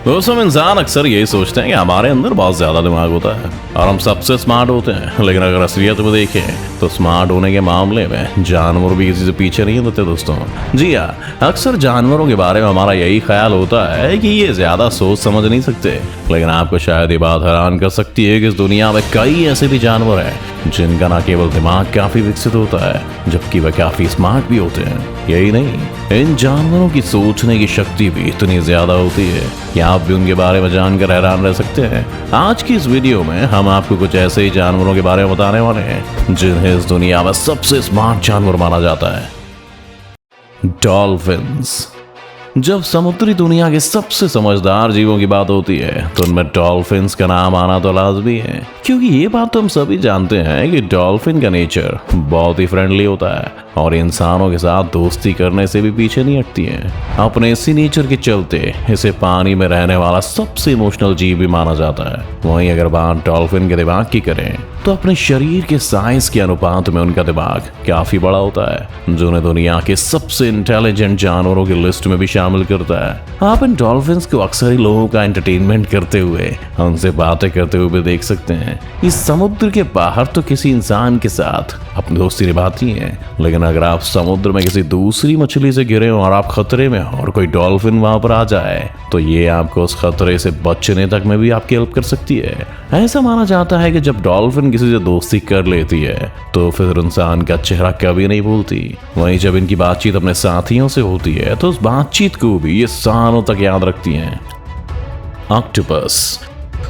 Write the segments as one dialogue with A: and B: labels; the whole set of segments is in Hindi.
A: दोस्तों हम इंसान अक्सर यही सोचते हैं कि हमारे अंदर बहुत ज्यादा दिमाग होता है और हम सबसे स्मार्ट होते हैं, लेकिन अगर असलियत में देखें तो स्मार्ट होने के मामले में जानवर भी किसी से पीछे नहीं होते दोस्तों। जी हाँ, अक्सर जानवरों के बारे में हमारा यही ख्याल होता है कि ये ज्यादा सोच समझ नहीं सकते, लेकिन आपको शायद ये बात हैरान कर सकती है कि इस दुनिया में कई ऐसे भी जानवर हैं जिनका न केवल दिमाग काफी विकसित होता है जबकि वह काफी स्मार्ट भी होते हैं। यही नहीं, इन जानवरों की सोचने की शक्ति भी इतनी ज्यादा होती है कि आप भी उनके बारे में जानकर हैरान रह सकते हैं। आज की इस वीडियो में हम आपको कुछ ऐसे ही जानवरों के बारे में बताने वाले हैं जिन्हें इस दुनिया में सबसे स्मार्ट जानवर माना जाता है, डॉल्फिन्स। जब समुद्री दुनिया के सबसे समझदार जीवों की बात होती है तो उनमें डॉल्फिन्स का नाम आना तो लाजमी है, क्योंकि ये बात तो हम सभी जानते हैं कि डॉल्फिन का नेचर बहुत ही फ्रेंडली होता है और इंसानों के साथ दोस्ती करने से भी पीछे नहीं हटती है। अपने इसी नेचर के चलते इसे पानी में रहने वाला सबसे इमोशनल जीव भी माना जाता है। वहीं अगर बात डॉल्फिन के दिमाग की करें तो अपने शरीर के साइज के अनुपात में उनका दिमाग काफी बड़ा होता है, जो उन्हें दुनिया के सबसे इंटेलिजेंट जानवरों की लिस्ट में भी शामिल करता है। आप इन डॉल्फिन्स को अक्सर ही लोगों का एंटरटेनमेंट करते हुए, उनसे बातें करते हुए भी देख सकते हैं। इस समुद्र के बाहर तो किसी इंसान के साथ अपनी दोस्ती निभाती है, लेकिन अगर आप समुद्र में किसी दूसरी मछली से घिरे हो और आप खतरे में हो और कोई डॉल्फिन वहां पर आ जाए तो ये आपको उस खतरे से बचने तक में भी आपकी हेल्प कर सकती है। ऐसा माना जाता है कि जब डॉल्फिन किसी से दोस्ती कर लेती है तो फिर इंसान का चेहरा कभी नहीं भूलती। वहीं जब इनकी बातचीत अपने साथियों से होती है तो उस बातचीत को भी ये सालों तक याद रखती हैं। ऑक्टोपस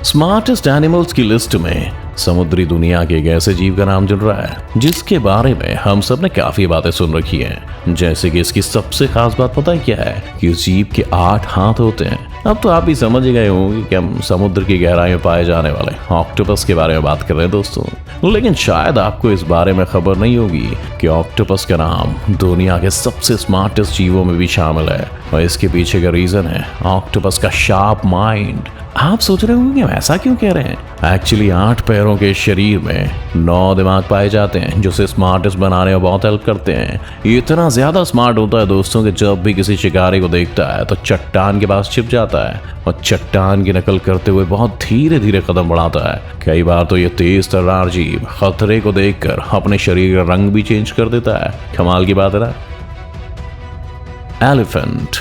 A: स्मार्टेस्ट एनिमल्स की लिस्ट में समुद्री दुनिया के एक ऐसे जीव का नाम जुड़ रहा है जिसके बारे में हम सब ने काफी बातें सुन रखी हैं। जैसे कि इसकी सबसे खास बात पता है क्या है कि इस जीव के 8 हाथ होते हैं। अब तो आप भी समझ गए होंगे कि हम समुद्र की गहराई में पाए जाने वाले ऑक्टोपस के बारे में बात कर रहे हैं दोस्तों, लेकिन शायद आपको इस बारे में खबर नहीं होगी कि ऑक्टोपस का नाम दुनिया के सबसे स्मार्टेस्ट जीवों में भी शामिल है और इसके पीछे का रीजन है ऑक्टोपस का शार्प माइंड। आप सोच रहे होंगे हम ऐसा क्यों कह रहे हैं। एक्चुअली 8 पैरों के शरीर में 9 दिमाग पाए जाते हैं जो उसे स्मार्टेस्ट बनाने में बहुत हेल्प करते हैं। ये इतना ज्यादा स्मार्ट होता है दोस्तों कि जब भी किसी शिकारी को देखता है तो चट्टान के पास छिप जाता है और चट्टान की नकल करते हुए बहुत धीरे धीरे कदम बढ़ाता है। कई बार तो ये तेज तर्रार जीव खतरे को देखकर अपने शरीर का रंग भी चेंज कर देता है। कमाल की बात है ना। एलिफेंट।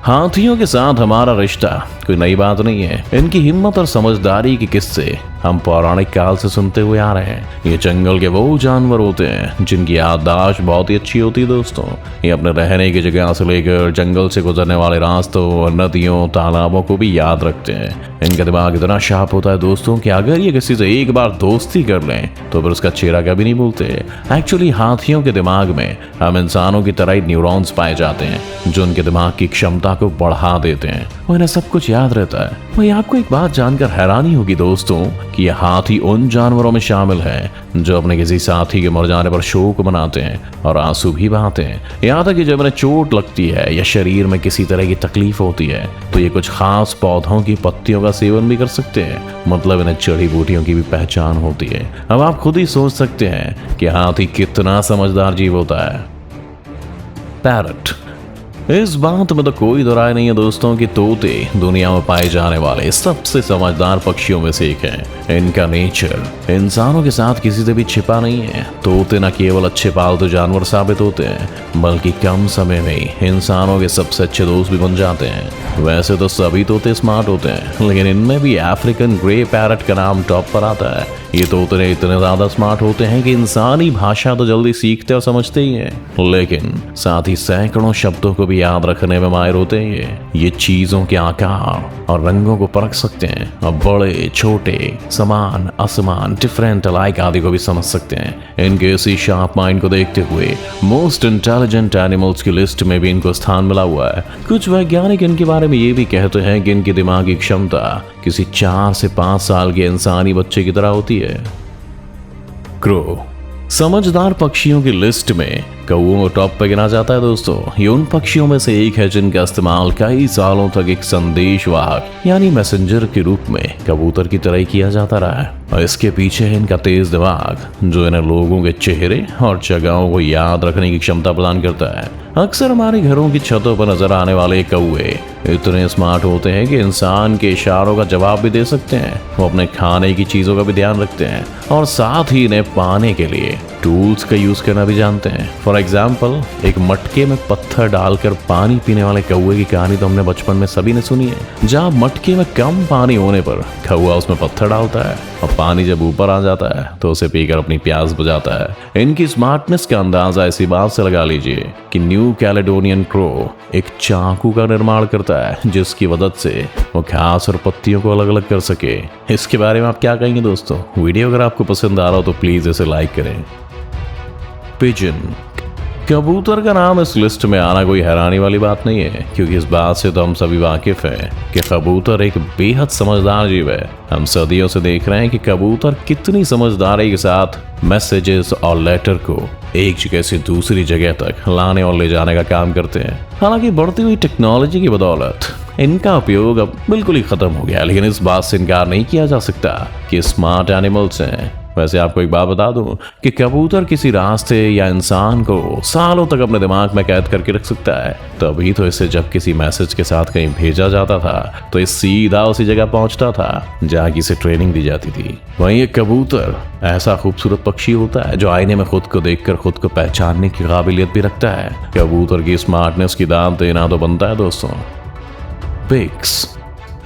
A: हाथियों के साथ हमारा रिश्ता कोई नई बात नहीं है। इनकी हिम्मत और समझदारी के किस्से हम पौराणिक काल से सुनते हुए आ रहे हैं। ये जंगल के वो जानवर होते हैं जिनकी याददाश्त बहुत ही अच्छी होती है दोस्तों। ये अपने रहने की जगह से लेकर जंगल से गुजरने वाले रास्तों, नदियों, तालाबों को भी याद रखते हैं। इनका दिमाग इतना शार्प होता है दोस्तों कि अगर ये किसी से एक बार दोस्ती कर लें तो फिर उसका चेहरा कभी नहीं भूलते। एक्चुअली हाथियों के दिमाग में हम इंसानों की तरह ही न्यूरॉन्स पाए जाते हैं जो उनके दिमाग की क्षमता को बढ़ा देते हैं और इन्हें सब कुछ याद रहता है। वही आपको एक बात जानकर हैरानी होगी दोस्तों कि यह हाथी उन जानवरों में शामिल है जो अपने किसी साथी के मर जाने पर शोक मनाते हैं और आंसू भी बहाते हैं। यहाँ तक कि जब इन्हें चोट लगती है या शरीर में किसी तरह की तकलीफ होती है तो ये कुछ खास पौधों की पत्तियों का सेवन भी कर सकते हैं। मतलब इन्हें जड़ी बूटियों की भी पहचान होती है। अब आप खुद ही सोच सकते हैं कि हाथी कितना समझदार जीव होता है। पैरट। इस बात में तो कोई दो राय नहीं है दोस्तों कि तोते दुनिया में पाए जाने वाले सबसे समझदार पक्षियों में से एक हैं। इनका नेचर इंसानों के साथ किसी से भी छिपा नहीं है। तोते न केवल अच्छे पालतू जानवर साबित होते हैं बल्कि कम समय में ही इंसानों के सबसे अच्छे दोस्त भी बन जाते हैं। वैसे तो सभी तोते स्मार्ट होते हैं, लेकिन इनमें भी अफ्रीकन ग्रे पैरट का नाम टॉप पर आता है। ये तोते इतने ज्यादा स्मार्ट होते हैं कि इंसानी भाषा तो जल्दी सीखते और समझते ही हैं, लेकिन साथ ही सैकड़ों शब्दों को भी याद रखने में माहिर होते हैं। ये चीजों के आकार और रंगों को परख सकते हैं और बड़े, छोटे, समान, असमान, डिफरेंट, अलाइक आदि को भी समझ सकते हैं। इनके इसी शार्प माइंड को देखते हुए मोस्ट इंटेलिजेंट एनिमल्स की लिस्ट में भी इनको स्थान मिला हुआ है। कुछ वैज्ञानिक इनके बारे में ये भी कहते हैं कि इनकी दिमागी क्षमता किसी 4 से 5 साल के इंसानी बच्चे की तरह होती है। क्रो। समझदार पक्षियों की लिस्ट में कौओं को टॉप पे गिना जाता है दोस्तों। ये उन पक्षियों में से एक है जिनका इस्तेमाल कई सालों तक एक संदेशवाहक यानी मैसेंजर के रूप में कबूतर की तरह किया जाता रहा है। और इसके पीछे है इनका तेज दिमाग जो इन्हें लोगों के चेहरे और जगहों को याद रखने की क्षमता प्रदान करता है। अक्सर हमारे घरों की छतों पर नजर आने वाले कौए इतने स्मार्ट होते हैं कि इंसान के इशारों का जवाब भी दे सकते हैं। वो अपने खाने की चीजों का भी ध्यान रखते हैं और साथ ही इन्हें पाने के लिए टूल्स का यूज करना भी जानते हैं। फॉर एग्जाम्पल, एक मटके में पत्थर डालकर पानी पीने वाले कौए की कहानी तो हमने बचपन में सभी ने सुनी है। जहाँ मटके में कम पानी होने पर कौआ उसमें पत्थर डालता है और पानी जब ऊपर आ जाता है तो उसे पीकर अपनी प्यास बुझाता है। इनकी स्मार्टनेस का अंदाजा इसी बात से लगा लीजिए कि न्यू कैलेडोनियन क्रो एक चाकू का निर्माण करता है जिसकी मदद से वो घास और पत्तियों को अलग अलग कर सके। इसके बारे में आप क्या कहेंगे दोस्तों? वीडियो अगर आपको पसंद आ रहा हो तो प्लीज इसे लाइक करें। पिजन कबूतर का नाम इस लिस्ट में आना कोई हैरानी वाली बात नहीं है, क्योंकि इस बात से तो हम सभी वाकिफ हैं कि कबूतर एक बेहद समझदार जीव है। हम सदियों से देख रहे हैं कि कबूतर कितनी समझदारी के साथ मैसेजेस और लेटर को एक जगह से दूसरी जगह तक लाने और ले जाने का काम करते हैं। हालांकि बढ़ती हुई टेक्नोलॉजी की बदौलत इनका उपयोग अब बिल्कुल ही खत्म हो गया, लेकिन इस बात से इनकार नहीं किया जा सकता कि स्मार्ट एनिमल्स हैं। वैसे आपको एक बात बता दूं कि कबूतर किसी रास्ते या इंसान को सालों तक अपने दिमाग में कैद करके रख सकता है। तभी तो इसे जब किसी मैसेज के साथ कहीं भेजा जाता था तो ये सीधा उसी जगह पहुंचता था जहां की इसे ट्रेनिंग दी जाती थी। वहीं एक कबूतर ऐसा खूबसूरत पक्षी होता है जो आईने में खुद को देखकर खुद को पहचानने की काबिलियत भी रखता है। कबूतर की स्मार्टनेस की दाद देना तो बनता है दोस्तों। पिग्स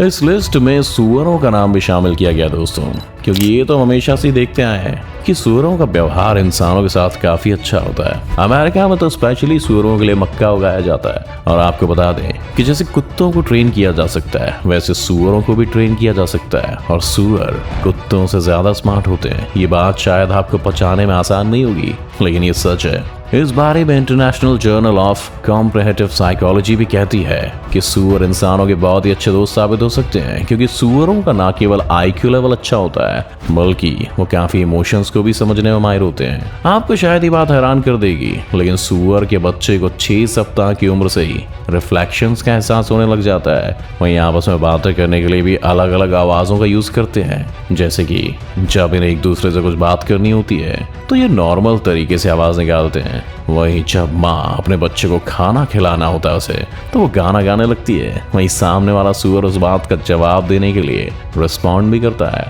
A: इस लिस्ट में सूअरों का नाम भी शामिल किया गया दोस्तों, क्योंकि ये तो हमेशा से देखते आए हैं कि सूअरों का व्यवहार इंसानों के साथ काफी अच्छा होता है। अमेरिका में तो स्पेशली सूअरों के लिए मक्का उगाया जाता है। और आपको बता दें कि जैसे कुत्तों को ट्रेन किया जा सकता है वैसे सूअरों को भी ट्रेन किया जा सकता है, और सूअर कुत्तों से ज्यादा स्मार्ट होते हैं। ये बात शायद आपको पहचानने में आसान नहीं होगी, लेकिन ये सच है। इस बारे में international journal of comprehensive psychology भी कहती है कि सूअर इंसानों के बहुत ही अच्छे दोस्त साबित हो सकते हैं, क्योंकि सूअरों का ना केवल आईक्यू लेवल अच्छा होता है बल्कि वो काफी इमोशंस को भी समझने में माहिर होते हैं। आपको शायद ये बात हैरान कर देगी, लेकिन सूअर के बच्चे को 6 सप्ताह की उम्र से ही रिफ्लेक्शंस का एहसास होने लग जाता है। वहीं आपस में बातें करने के लिए भी अलग अलग आवाजों का यूज करते हैं, जैसे कि जब इन्हें एक दूसरे से कुछ बात करनी होती है तो ये नॉर्मल तरीके से आवाज निकालते हैं। वहीं जब माँ अपने बच्चे को खाना खिलाना होता है उसे तो वो गाना गाने लगती है। वहीं सामने वाला सूअर उस बात का जवाब देने के लिए रिस्पॉन्ड भी करता है।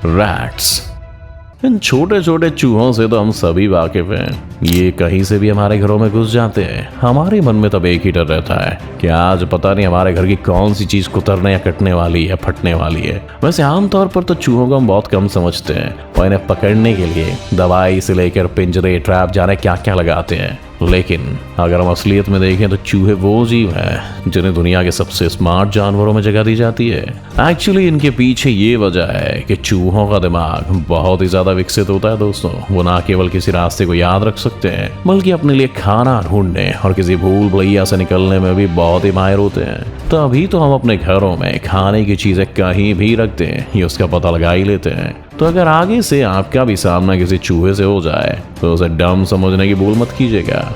A: रैट्स इन छोटे छोटे चूहों से तो हम सभी वाकिफ हैं। ये कहीं से भी हमारे घरों में घुस जाते हैं। हमारे मन में तब एक ही डर रहता है कि आज पता नहीं हमारे घर की कौन सी चीज कुतरने या कटने वाली है, फटने वाली है। वैसे आमतौर पर तो चूहों को हम बहुत कम समझते हैं और इन्हें पकड़ने के लिए दवाई से लेकर पिंजरे, ट्रैप जाने क्या क्या लगाते हैं। लेकिन अगर हम असलियत में देखें तो चूहे वो जीव हैं जिन्हें दुनिया के सबसे स्मार्ट जानवरों में जगह दी जाती है। एक्चुअली इनके पीछे ये वजह है कि चूहों का दिमाग बहुत ही ज्यादा विकसित होता है दोस्तों। वो ना केवल किसी रास्ते को याद रख सकते हैं बल्कि अपने लिए खाना ढूंढने और किसी भूल भुलैया से निकलने में भी बहुत ही माहिर होते हैं। तभी तो हम अपने घरों में खाने की चीजें कहीं भी रखते हैं, ये उसका पता लगा ही लेते हैं। तो अगर आगे से आपका भी सामना किसी चूहे से हो जाए तो उसे डम समझने की भूल मत कीजिएगा।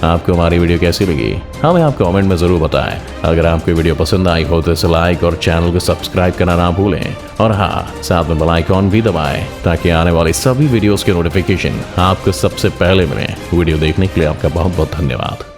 A: आपको हमारी वीडियो कैसी लगी हमें आप कमेंट में जरूर बताएं। अगर आपको वीडियो पसंद आई हो तो इसे लाइक और चैनल को सब्सक्राइब करना ना भूलें, और हाँ, साथ में बेल आइकॉन भी दबाएं ताकि आने वाली सभी वीडियोस के नोटिफिकेशन आपको सबसे पहले मिले। वीडियो देखने के लिए आपका बहुत बहुत धन्यवाद।